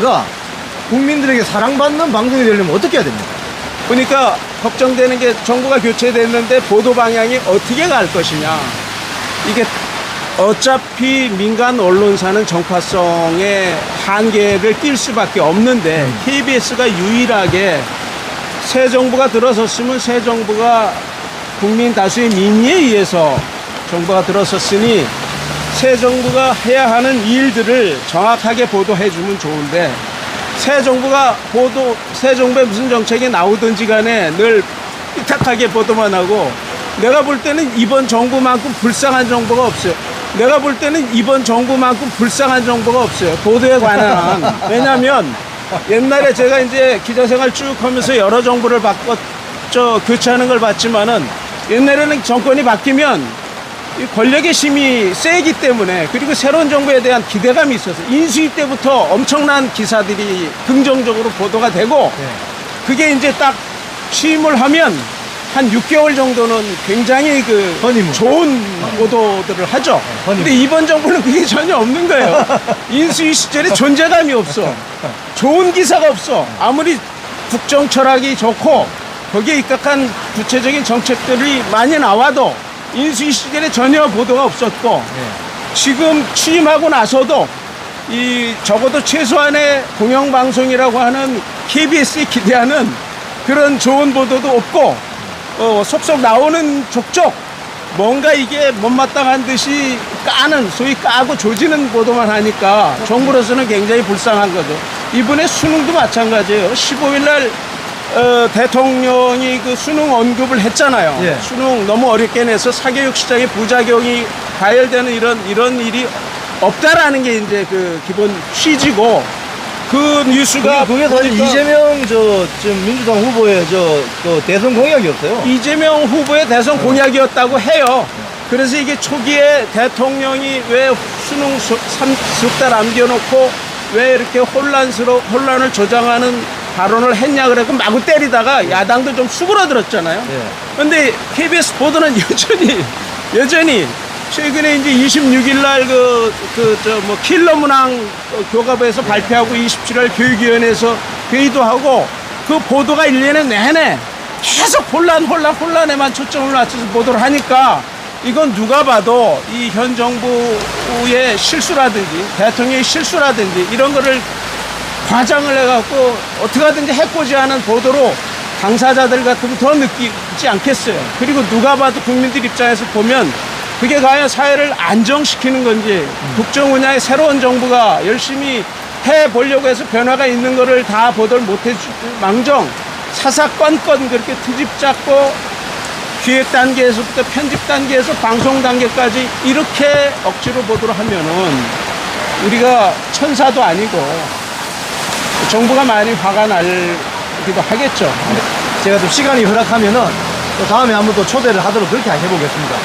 KBS가 국민들에게 사랑받는 방송이 되려면 어떻게 해야 됩니까? 그러니까 걱정되는 게 정부가 교체됐는데 보도 방향이 어떻게 갈 것이냐. 이게 어차피 민간 언론사는 정파성의 한계를 띌 수밖에 없는데 KBS가 유일하게 새 정부가 들어섰으면 새 정부가 국민 다수의 민의에 의해서 정부가 들어섰으니 새 정부가 해야 하는 일들을 정확하게 보도해주면 좋은데 새 정부의 무슨 정책이 나오든지 간에 늘 삐딱하게 보도만 하고 내가 볼 때는 이번 정부만큼 불쌍한 정부가 없어요. 내가 볼 때는 이번 정부만큼 불쌍한 정부가 없어요. 보도에 관한. 왜냐면 옛날에 제가 이제 기자생활 쭉 하면서 여러 정부를 교체하는 걸 봤지만은 옛날에는 정권이 바뀌면 이 권력의 힘이 세기 때문에 그리고 새로운 정부에 대한 기대감이 있어서 인수위 때부터 엄청난 기사들이 긍정적으로 보도가 되고 그게 이제 딱 취임을 하면 한 6개월 정도는 굉장히 좋은 보도들을 하죠. 근데 이번 정부는 그게 전혀 없는 거예요. 인수위 시절에 존재감이 없어. 좋은 기사가 없어. 아무리 국정 철학이 좋고 거기에 입각한 구체적인 정책들이 많이 나와도 인수위 시절에 전혀 보도가 없었고 지금 취임하고 나서도 적어도 최소한의 공영방송이라고 하는 KBS에 기대하는 그런 좋은 보도도 없고 속속 나오는 족족 뭔가 이게 못마땅한 듯이 소위 까고 조지는 보도만 하니까 정부로서는 굉장히 불쌍한 거죠. 이번에 수능도 마찬가지예요. 15일 날 대통령이 그 수능 언급을 했잖아요. 수능 너무 어렵게 내서 사교육 시장에 부작용이 가열되는 이런 일이 없다라는 게 이제 그 기본 취지고 그 뉴스가 그게 사실 이재명 지금 민주당 후보의 대선 공약이었어요. 이재명 후보의 대선 공약이었다고 해요. 그래서 이게 초기에 대통령이 왜 수능 석 달 남겨놓고 왜 이렇게 혼란을 조장하는 발언을 했냐 그래고 마구 때리다가 야당도 좀 수그러들었잖아요. 근데 KBS 보도는 여전히 최근에 이제 26일 날 킬러 문항 교과부에서 발표하고 27일 교육위원회에서 회의도 하고 그 보도가 1년에 내내 계속 혼란에만 초점을 맞춰서 보도를 하니까 이건 누가 봐도 이 현 정부의 실수라든지 대통령의 실수라든지 이런 거를 과장을 해갖고 어떻게 하든지 해코지하는 보도로 당사자들 같으면 더 느끼지 않겠어요. 그리고 누가 봐도 국민들 입장에서 보면 그게 과연 사회를 안정시키는 건지 국정 운영의 새로운 정부가 열심히 해보려고 해서 변화가 있는 거를 다 보도를 못해 망정 사사건건 그렇게 트집 잡고 기획 단계에서부터 편집 단계에서 방송 단계까지 이렇게 억지로 보도를 하면은 우리가 천사도 아니고 정부가 많이 화가 날기도 하겠죠. 제가 또 시간이 허락하면은 또 다음에 한번 또 초대를 하도록 그렇게 해보겠습니다.